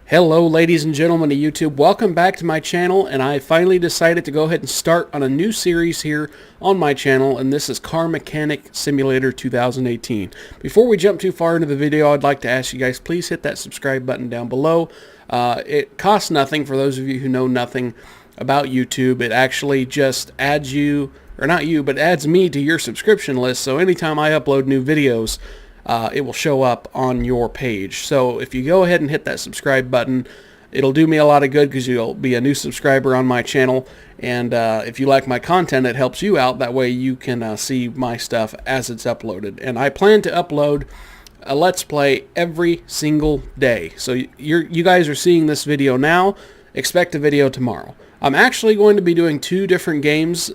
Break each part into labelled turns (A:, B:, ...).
A: Hello ladies and gentlemen of YouTube, welcome back to my channel, and I finally decided to go ahead and start on a new series here on my channel, and this is Car Mechanic Simulator 2018. Before we jump too far into the video, I'd like to ask you guys, please hit that subscribe button down below. It costs nothing for those of you who know nothing about YouTube. It actually just adds you, or not you, but adds me to your subscription list, so anytime I upload new videos, it will show up on your page. So if you go ahead and hit that subscribe button, it'll do me a lot of good because you'll be a new subscriber on my channel. And if you like my content, it helps you out. That way you can see my stuff as it's uploaded. And I plan to upload a Let's Play every single day. So you guys are seeing this video now. Expect a video tomorrow. I'm actually going to be doing two different games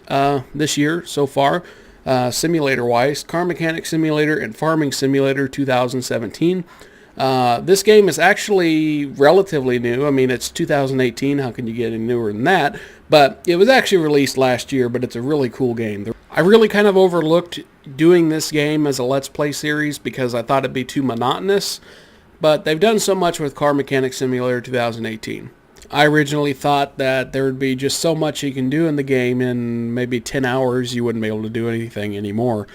A: this year so far. Simulator-wise, Car Mechanic Simulator and Farming Simulator 2017. This game is actually relatively new. I mean, it's 2018. How can you get any newer than that? But it was actually released last year, but it's a really cool game. I really kind of overlooked doing this game as a Let's Play series because I thought it'd be too monotonous, but they've done so much with Car Mechanic Simulator 2018. I originally thought that there would be just so much you can do in the game. In maybe 10 hours you wouldn't be able to do anything anymore.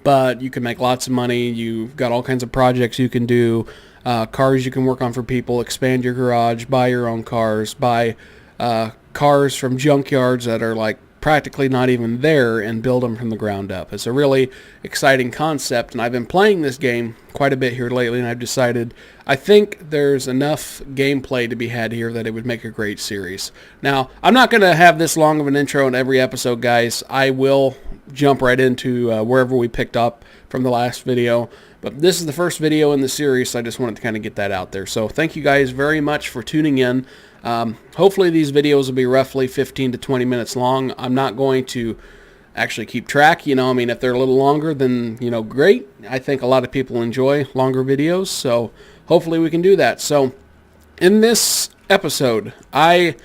A: But you can make lots of money. You've got all kinds of projects you can do. Cars you can work on for people. Expand your garage. Buy your own cars. Buy cars from junkyards that are like practically not even there and build them from the ground up. It's a really exciting concept, and I've been playing this game quite a bit here lately, and I've decided I think there's enough gameplay to be had here that it would make a great series. Now, I'm not going to have this long of an intro in every episode, guys. I will jump right into wherever we picked up from the last video, but this is the first video in the series, so I just wanted to kind of get that out there. So thank you guys very much for tuning in. Hopefully these videos will be roughly 15 to 20 minutes long. I'm not going to actually keep track, I mean, if they're a little longer, then, great. I think a lot of people enjoy longer videos, so hopefully we can do that. So in this episode, I'm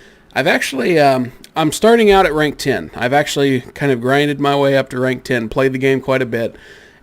A: starting out at rank 10. I've actually kind of grinded my way up to rank 10, played the game quite a bit.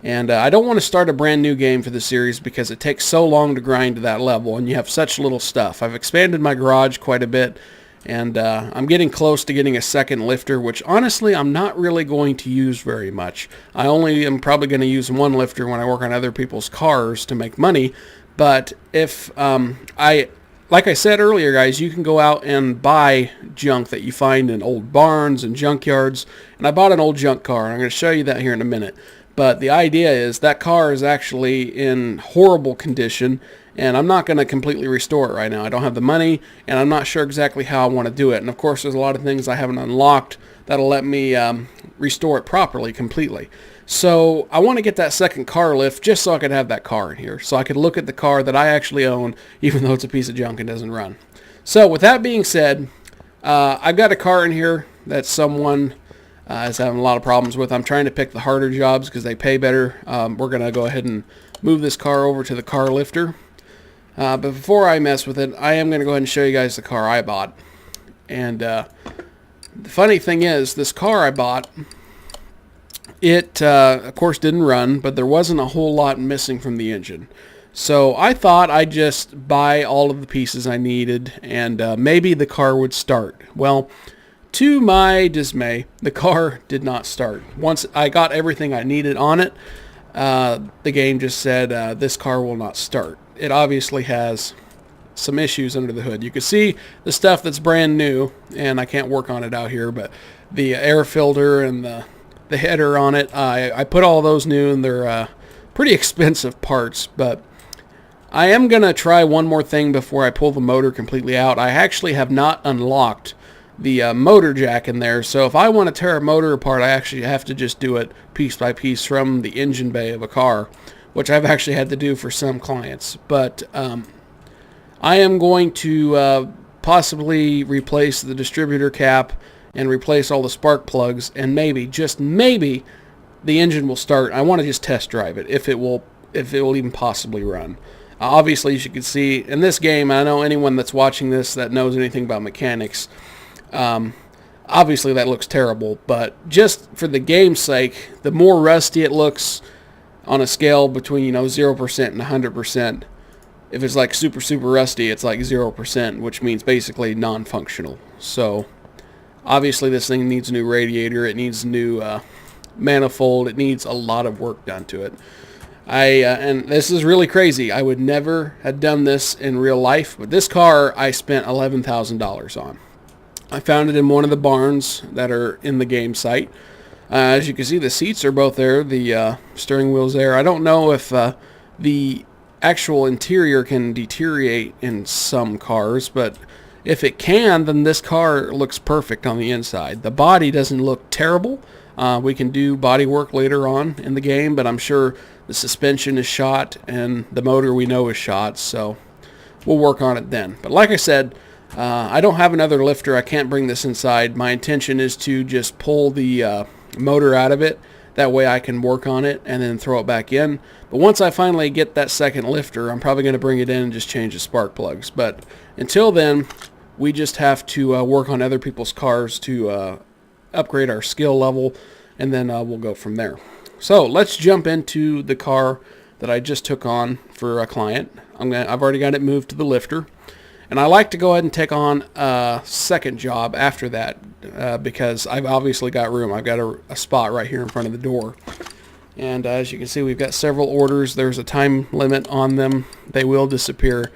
A: And I don't want to start a brand new game for the series because it takes so long to grind to that level, and you have such little stuff. I've expanded my garage quite a bit, and I'm getting close to getting a second lifter, which honestly I'm not really going to use very much. I only am probably going to use one lifter when I work on other people's cars to make money. But if like I said earlier, guys, you can go out and buy junk that you find in old barns and junkyards. And I bought an old junk car, and I'm going to show you that here in a minute. But the idea is that car is actually in horrible condition, and I'm not going to completely restore it right now. I don't have the money, and I'm not sure exactly how I want to do it. And of course, there's a lot of things I haven't unlocked that'll let me restore it properly, completely. So I want to get that second car lift just so I could have that car in here, so I could look at the car that I actually own, even though it's a piece of junk and doesn't run. So with that being said, I've got a car in here that someone is having a lot of problems with. I'm trying to pick the harder jobs because they pay better. We're going to go ahead and move this car over to the car lifter. But before I mess with it, I am going to go ahead and show you guys the car I bought. And the funny thing is, this car I bought, it of course didn't run, but there wasn't a whole lot missing from the engine. So I thought I'd just buy all of the pieces I needed, and maybe the car would start. Well, to my dismay, the car did not start. Once I got everything I needed on it, the game just said, this car will not start. It obviously has some issues under the hood. You can see the stuff that's brand new, and I can't work on it out here, but the air filter and the header on it, I put all those new, and they're pretty expensive parts, but I am going to try one more thing before I pull the motor completely out. I actually have not unlocked the motor jack in there, so if I want to tear a motor apart, I actually have to just do it piece by piece from the engine bay of a car, which I've actually had to do for some clients. But I am going to possibly replace the distributor cap and replace all the spark plugs, and maybe, just maybe, the engine will start. I want to just test drive it, if it will even possibly run. Obviously, as you can see in this game, I know anyone that's watching this that knows anything about mechanics, obviously that looks terrible, but just for the game's sake, the more rusty it looks on a scale between 0% and 100%, If it's like super rusty, it's like 0%, which means basically non-functional. So obviously this thing needs a new radiator, it needs a new manifold, it needs a lot of work done to it. And this is really crazy. I would never have done this in real life, but this car I spent $11,000 on. I found it in one of the barns that are in the game site. As you can see, the seats are both there, the steering wheel's there. I don't know if the actual interior can deteriorate in some cars, but if it can, then this car looks perfect on the inside. The body doesn't look terrible. We can do body work later on in the game, but I'm sure the suspension is shot and the motor we know is shot, so we'll work on it then. But like I said, I don't have another lifter. I can't bring this inside. My intention is to just pull the motor out of it. That way I can work on it and then throw it back in. But once I finally get that second lifter, I'm probably going to bring it in and just change the spark plugs. But until then, we just have to work on other people's cars to upgrade our skill level, and then we'll go from there. So let's jump into the car that I just took on for a client. I've already got it moved to the lifter, and I like to go ahead and take on a second job after that because I've obviously got room. I've got a spot right here in front of the door, and as you can see, we've got several orders. There's a time limit on them. They will disappear.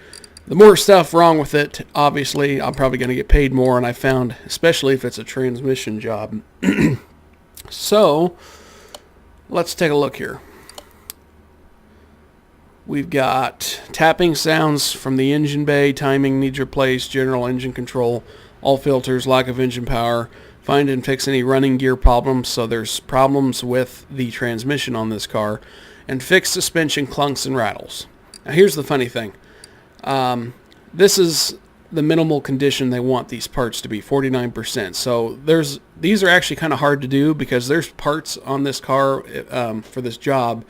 A: The more stuff wrong with it, obviously, I'm probably going to get paid more, and I found, especially if it's a transmission job. So let's take a look here. We've got tapping sounds from the engine bay, timing needs replaced, general engine control, all filters, lack of engine power, find and fix any running gear problems, so there's problems with the transmission on this car, and fix suspension clunks and rattles. Now here's the funny thing. This is the minimal condition they want these parts to be, 49%. So these are actually kind of hard to do because there's parts on this car for this job.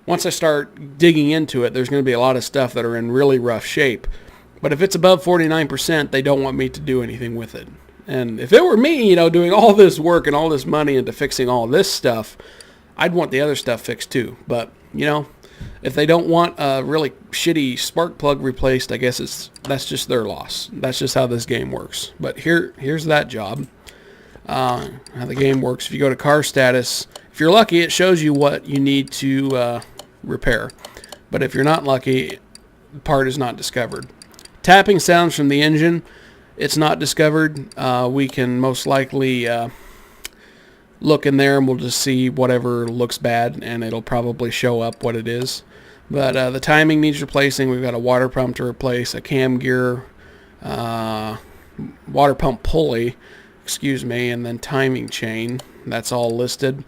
A: Once I start digging into it, there's going to be a lot of stuff that are in really rough shape. But if it's above 49%, they don't want me to do anything with it. And if it were me, doing all this work and all this money into fixing all this stuff, I'd want the other stuff fixed too. But, if they don't want a really shitty spark plug replaced, I guess that's just their loss. That's just how this game works. But here's that job. How the game works. If you go to car status, if you're lucky, it shows you what you need to repair. But if you're not lucky, the part is not discovered. Tapping sounds from the engine, it's not discovered. We can most likely look in there and we'll just see whatever looks bad, and it'll probably show up what it is. But the timing needs replacing. We've got a water pump to replace, a cam gear, water pump pulley, and then timing chain. That's all listed.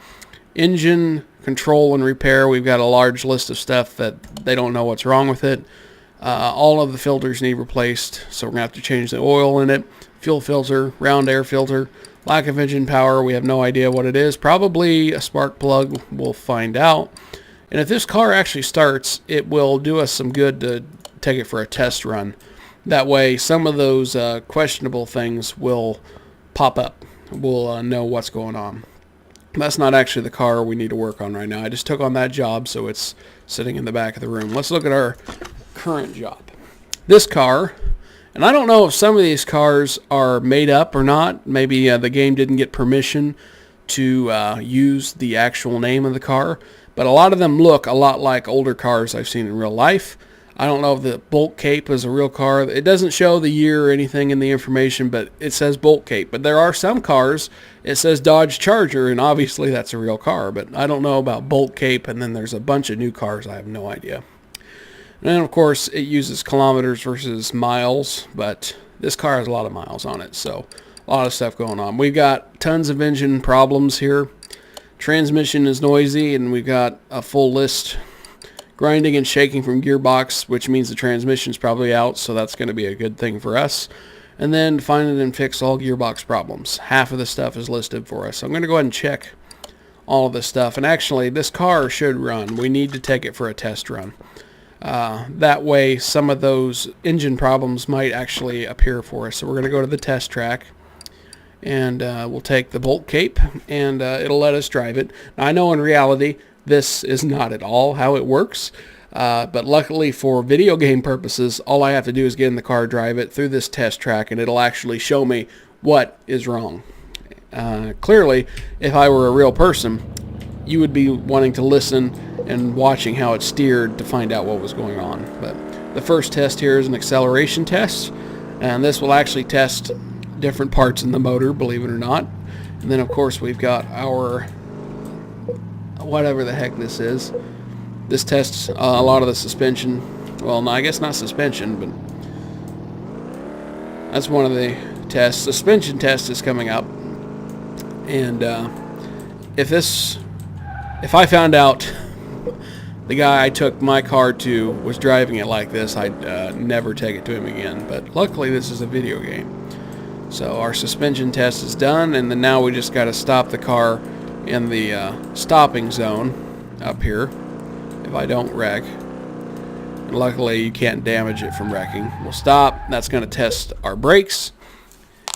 A: Engine control and repair, we've got a large list of stuff that they don't know what's wrong with it. All of the filters need replaced, so we're going to have to change the oil in it. Fuel filter, round air filter. Lack of engine power, we have no idea what it is. Probably a spark plug, we'll find out. And if this car actually starts, it will do us some good to take it for a test run. That way, some of those questionable things will pop up. We'll know what's going on. That's not actually the car we need to work on right now. I just took on that job, so it's sitting in the back of the room. Let's look at our current job. This car, and I don't know if some of these cars are made up or not. Maybe the game didn't get permission to use the actual name of the car, but a lot of them look a lot like older cars I've seen in real life. I don't know if the Bolt Cape is a real car. It doesn't show the year or anything in the information, but it says Bolt Cape. But there are some cars, it says Dodge Charger, and obviously that's a real car. But I don't know about Bolt Cape, and then there's a bunch of new cars. I have no idea. And then, of course, it uses kilometers versus miles, but this car has a lot of miles on it, so a lot of stuff going on. We've got tons of engine problems here. Transmission is noisy, and we've got a full list. Grinding and shaking from gearbox, which means the transmission's probably out, so that's going to be a good thing for us. And then find and fix all gearbox problems. Half of the stuff is listed for us. So I'm going to go ahead and check all of this stuff. And actually, this car should run. We need to take it for a test run. That way, some of those engine problems might actually appear for us. So we're going to go to the test track, and we'll take the Bolt Cape, and it'll let us drive it. Now, I know in reality, this is not at all how it works. But luckily for video game purposes, all I have to do is get in the car, drive it through this test track, and it'll actually show me what is wrong. Clearly, if I were a real person, you would be wanting to listen and watching how it steered to find out what was going on. But the first test here is an acceleration test, and this will actually test different parts in the motor, believe it or not. And then of course we've got our whatever the heck this is. This tests a lot of the suspension. Well, no, I guess not suspension, but that's one of the tests. Suspension test is coming up, and if I found out the guy I took my car to was driving it like this, I'd never take it to him again. But luckily this is a video game. So our suspension test is done, and then now we just got to stop the car in the stopping zone up here if I don't wreck. And luckily you can't damage it from wrecking. We'll stop. That's going to test our brakes.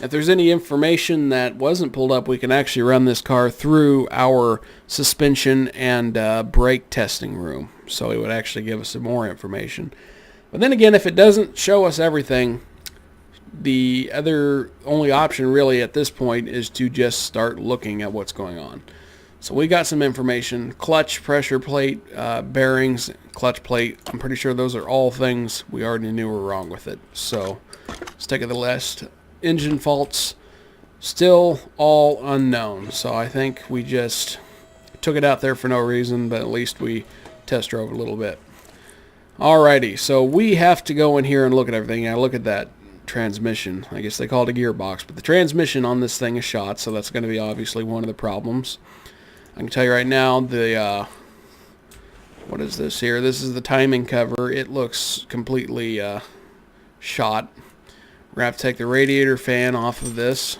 A: If there's any information that wasn't pulled up, we can actually run this car through our suspension and brake testing room. So it would actually give us some more information. But then again, if it doesn't show us everything, the only option really at this point is to just start looking at what's going on. So we got some information: clutch, pressure plate, bearings, clutch plate. I'm pretty sure those are all things we already knew were wrong with it. So let's take a list. Engine faults, still all unknown. So I think we just took it out there for no reason, but at least we test drove a little bit. Alrighty, so we have to go in here and look at everything. Now look at that transmission. I guess they call it a gearbox, but the transmission on this thing is shot, so that's going to be obviously one of the problems. I can tell you right now, the what is this here? This is the timing cover. It looks completely shot. We're going to have to take the radiator fan off of this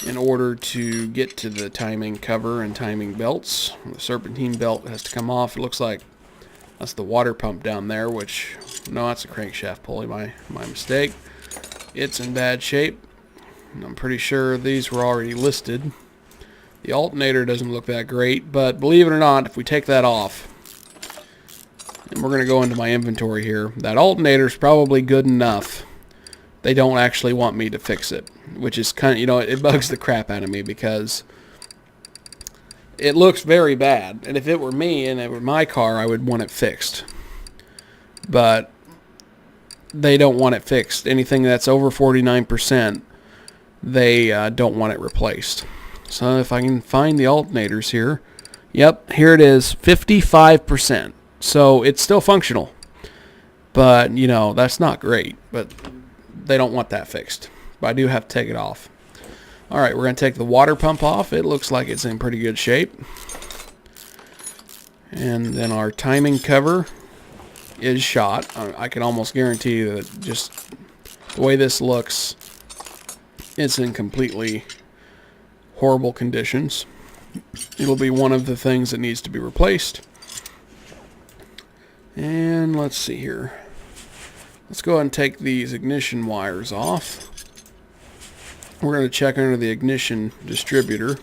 A: in order to get to the timing cover and timing belts. The serpentine belt has to come off. It looks like that's the water pump down there, which, no, that's a crankshaft pulley, my mistake. It's in bad shape. I'm pretty sure these were already listed. The alternator doesn't look that great, but believe it or not, if we take that off, and we're going to go into my inventory here, that alternator is probably good enough. They don't actually want me to fix it, which is kind of, it bugs the crap out of me because it looks very bad. And if it were me and it were my car, I would want it fixed. But they don't want it fixed. Anything that's over 49%, they don't want it replaced. So if I can find the alternators here, yep, here it is, 55%. So it's still functional. But, that's not great. But they don't want that fixed. But I do have to take it off. Alright, we're going to take the water pump off. It looks like it's in pretty good shape. And then our timing cover is shot. I can almost guarantee you that just the way this looks, it's in completely horrible conditions. It'll be one of the things that needs to be replaced. And let's see here. Let's go ahead and take these ignition wires off. We're going to check under the ignition distributor.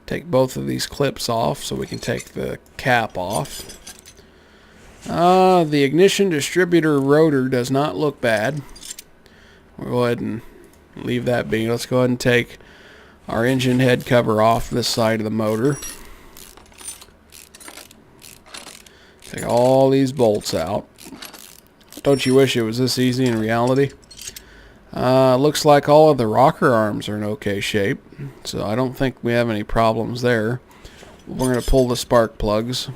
A: Take both of these clips off so we can take the cap off. The ignition distributor rotor does not look bad. We'll go ahead and leave that be. Let's go ahead and take our engine head cover off this side of the motor. Take all these bolts out. Don't you wish it was this easy in reality? Looks like all of the rocker arms are in okay shape, so I don't think we have any problems there. We're going to pull the spark plugs.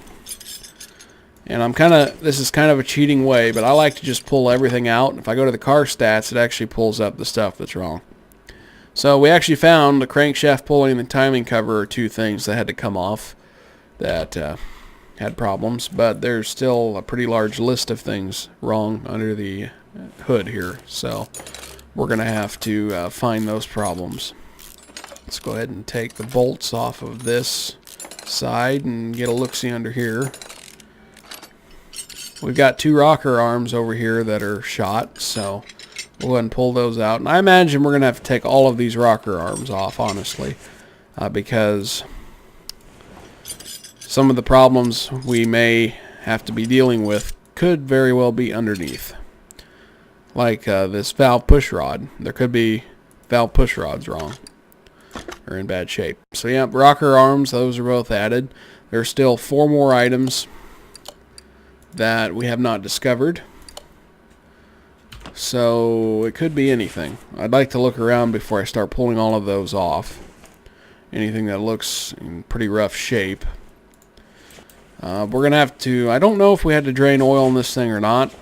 A: And this is kind of a cheating way, but I like to just pull everything out. If I go to the car stats, it actually pulls up the stuff that's wrong. So we actually found the crankshaft pulley and the timing cover are two things that had to come off that had problems, but there's still a pretty large list of things wrong under the hood here, so we're going to have to find those problems. Let's go ahead and take the bolts off of this side and get a look-see under here. We've got two rocker arms over here that are shot, so we'll go ahead and pull those out. And I imagine we're going to have to take all of these rocker arms off, honestly, because some of the problems we may have to be dealing with could very well be underneath. Like this valve push rod. There could be valve push rods wrong or in bad shape. So yeah, rocker arms, those are both added. There are still 4 more items that we have not discovered. So it could be anything. I'd like to look around before I start pulling all of those off. Anything that looks in pretty rough shape. We're going to have to... I don't know if we had to drain oil in this thing or not.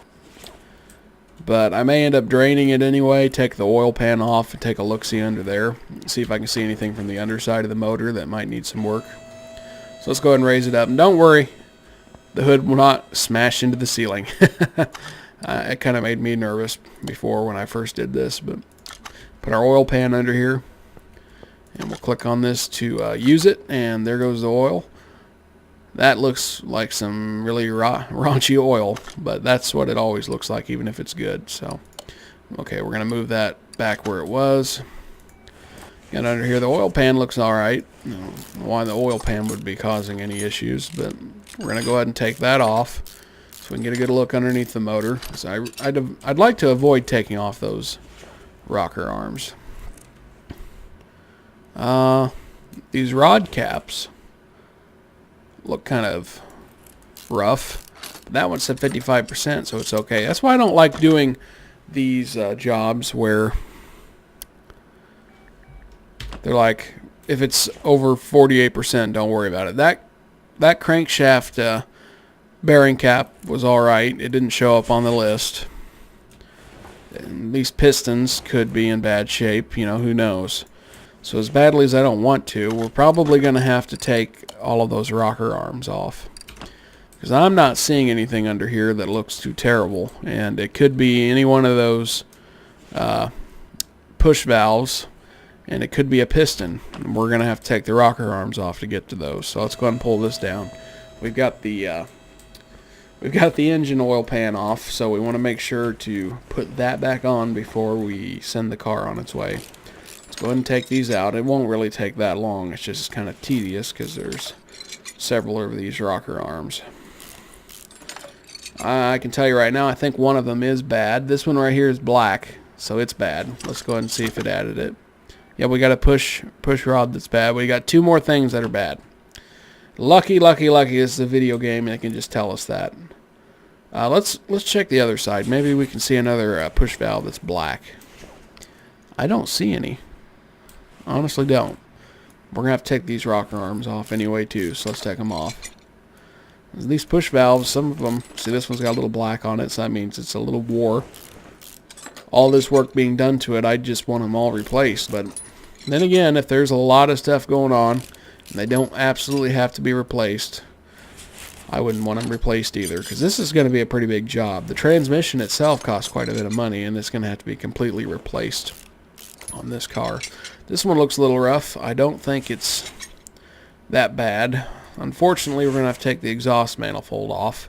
A: But I may end up draining it anyway. Take the oil pan off and take a look-see under there. See if I can see anything from the underside of the motor that might need some work. So let's go ahead and raise it up. And don't worry, the hood will not smash into the ceiling. It kind of made me nervous before when I first did this. But put our oil pan under here. And we'll click on this to use it. And there goes the oil. That looks like some really raunchy oil, but that's what it always looks like, even if it's good. So, okay, we're going to move that back where it was. And under here, the oil pan looks all right. I don't know why the oil pan would be causing any issues, but we're going to go ahead and take that off so we can get a good look underneath the motor. So I'd like to avoid taking off those rocker arms. These rod caps look kind of rough. But that one's at 55%, so it's okay. That's why I don't like doing these jobs where they're like, if it's over 48%, don't worry about it. That crankshaft bearing cap was alright. It didn't show up on the list. And these pistons could be in bad shape. You know, who knows. So as badly as I don't want to, we're probably going to have to take all of those rocker arms off. Because I'm not seeing anything under here that looks too terrible. And it could be any one of those push valves. And it could be a piston. And we're going to have to take the rocker arms off to get to those. So let's go ahead and pull this down. We've got the engine oil pan off. So we want to make sure to put that back on before we send the car on its way. Go ahead and take these out. It won't really take that long. It's just kind of tedious because there's several of these rocker arms. I can tell you right now, I think one of them is bad. This one right here is black, so it's bad. Let's go ahead and see if it added it. Yeah, we got a push rod that's bad. We got 2 more things that are bad. Lucky this is a video game and it can just tell us that. Let's check the other side. Maybe we can see another push valve that's black. I don't see any. Honestly don't. We're going to have to take these rocker arms off anyway too, so let's take them off. These push valves, some of them, see this one's got a little black on it, so that means it's a little wore. All this work being done to it, I just want them all replaced. But then again, if there's a lot of stuff going on, and they don't absolutely have to be replaced, I wouldn't want them replaced either, because this is going to be a pretty big job. The transmission itself costs quite a bit of money, and it's going to have to be completely replaced on this car. This one looks a little rough. I don't think it's that bad. Unfortunately, we're going to have to take the exhaust manifold off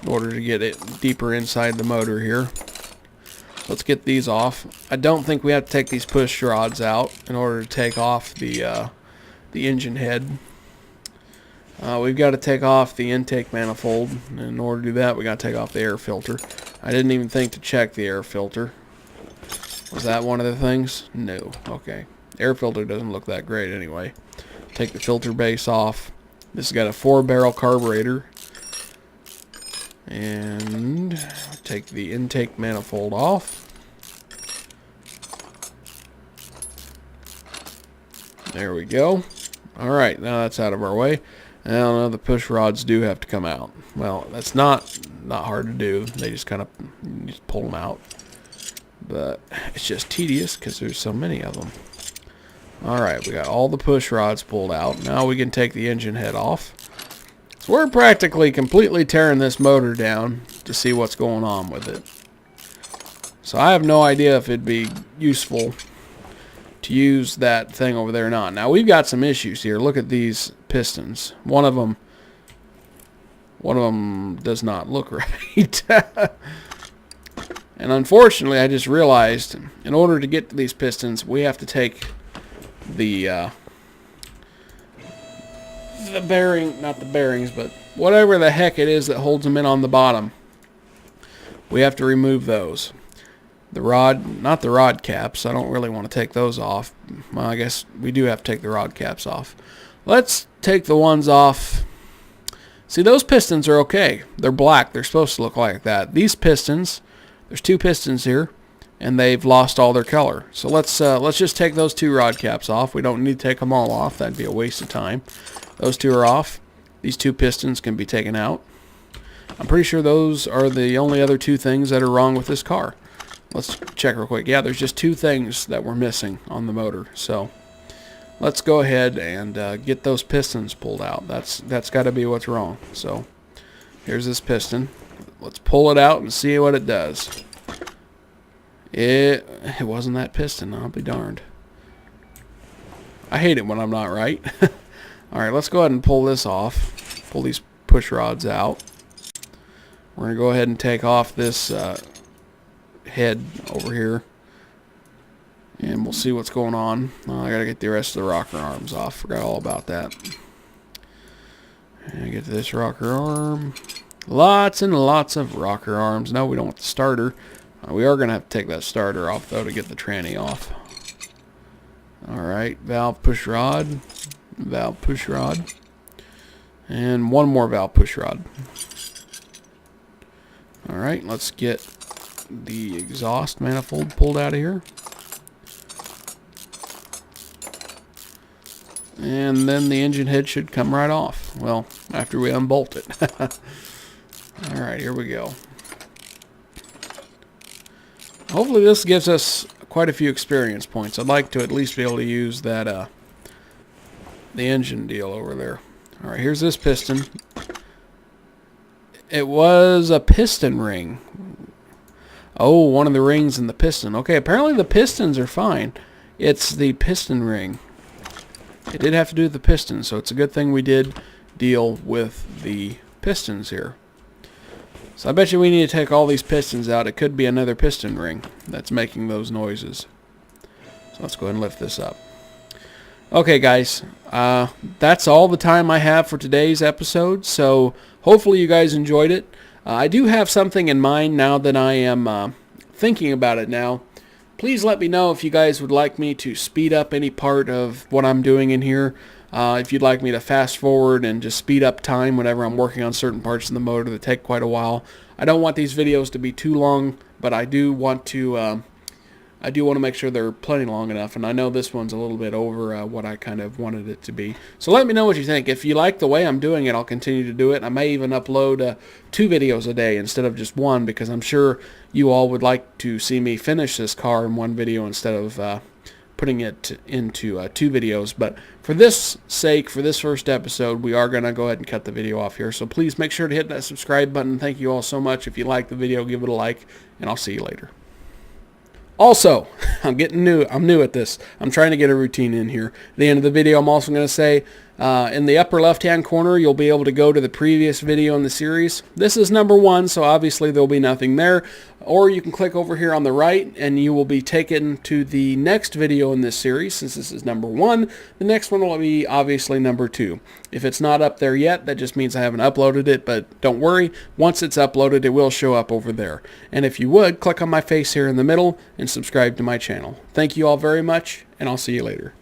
A: in order to get it deeper inside the motor here. Let's get these off. I don't think we have to take these push rods out in order to take off the engine head. We've got to take off the intake manifold. And in order to do that, we got to take off the air filter. I didn't even think to check the air filter. Was that one of the things? No. Okay. Air filter doesn't look that great anyway. Take the filter base off. This has got a 4-barrel carburetor. And take the intake manifold off. There we go. Alright, now that's out of our way. Now the push rods do have to come out. Well, that's not hard to do. They just kind of pull them out. But it's just tedious because there's so many of them. Alright, we got all the push rods pulled out. Now we can take the engine head off. So we're practically completely tearing this motor down to see what's going on with it. So I have no idea if it'd be useful to use that thing over there or not. Now we've got some issues here. Look at these pistons. One of them does not look right. And unfortunately, I just realized in order to get to these pistons, we have to take the bearing, not the bearings, but whatever the heck it is that holds them in on the bottom. We have to remove those. The rod, not the rod caps. I don't really want to take those off. Well, I guess we do have to take the rod caps off. Let's take the ones off. See, those pistons are okay. They're black. They're supposed to look like that. These pistons, there's 2 pistons here, and they've lost all their color. So let's just take those 2 rod caps off. We don't need to take them all off. That'd be a waste of time. Those 2 are off. These 2 pistons can be taken out. I'm pretty sure those are the only other 2 things that are wrong with this car. Let's check real quick. Yeah, there's just 2 things that were missing on the motor. So let's go ahead and get those pistons pulled out. That's got to be what's wrong. So here's this piston. Let's pull it out and see what it does. It wasn't that piston. I'll be darned. I hate it when I'm not right. All right, let's go ahead and pull this off. Pull these push rods out. We're going to go ahead and take off this head over here. And we'll see what's going on. I got to get the rest of the rocker arms off. Forgot all about that. And get this rocker arm. Lots and lots of rocker arms. No, we don't want the starter. We are going to have to take that starter off, though, to get the tranny off. Alright, valve push rod. Valve push rod. And one more valve push rod. Alright, let's get the exhaust manifold pulled out of here. And then the engine head should come right off. Well, after we unbolt it. Alright, here we go. Hopefully this gives us quite a few experience points. I'd like to at least be able to use that the engine deal over there. Alright, here's this piston. It was a piston ring. Oh, one of the rings in the piston. Okay, apparently the pistons are fine. It's the piston ring. It did have to do with the pistons, so it's a good thing we did deal with the pistons here. So I bet you we need to take all these pistons out. It could be another piston ring that's making those noises. So let's go ahead and lift this up. Okay, guys, that's all the time I have for today's episode, so hopefully you guys enjoyed it. I do have something in mind now that I am thinking about it now. Please let me know if you guys would like me to speed up any part of what I'm doing in here. If you'd like me to fast forward and just speed up time whenever I'm working on certain parts of the motor that take quite a while. I don't want these videos to be too long, but I do want to make sure they're plenty long enough, and I know this one's a little bit over what I kind of wanted it to be. So let me know what you think. If you like the way I'm doing it, I'll continue to do it. I may even upload 2 videos a day instead of just 1, because I'm sure you all would like to see me finish this car in 1 video instead of putting it into 2 videos. But for this sake, for this first episode, we are going to go ahead and cut the video off here. So please make sure to hit that subscribe button. Thank you all so much. If you like the video, give it a like, and I'll see you later. Also, I'm new at this. I'm trying to get a routine in here. At the end of the video, I'm also going to say, in the upper left-hand corner, you'll be able to go to the previous video in the series. This is number 1, so obviously there'll be nothing there. Or you can click over here on the right, and you will be taken to the next video in this series. Since this is number 1, the next one will be obviously number 2. If it's not up there yet, that just means I haven't uploaded it, but don't worry. Once it's uploaded, it will show up over there. And if you would, click on my face here in the middle and subscribe to my channel. Thank you all very much, and I'll see you later.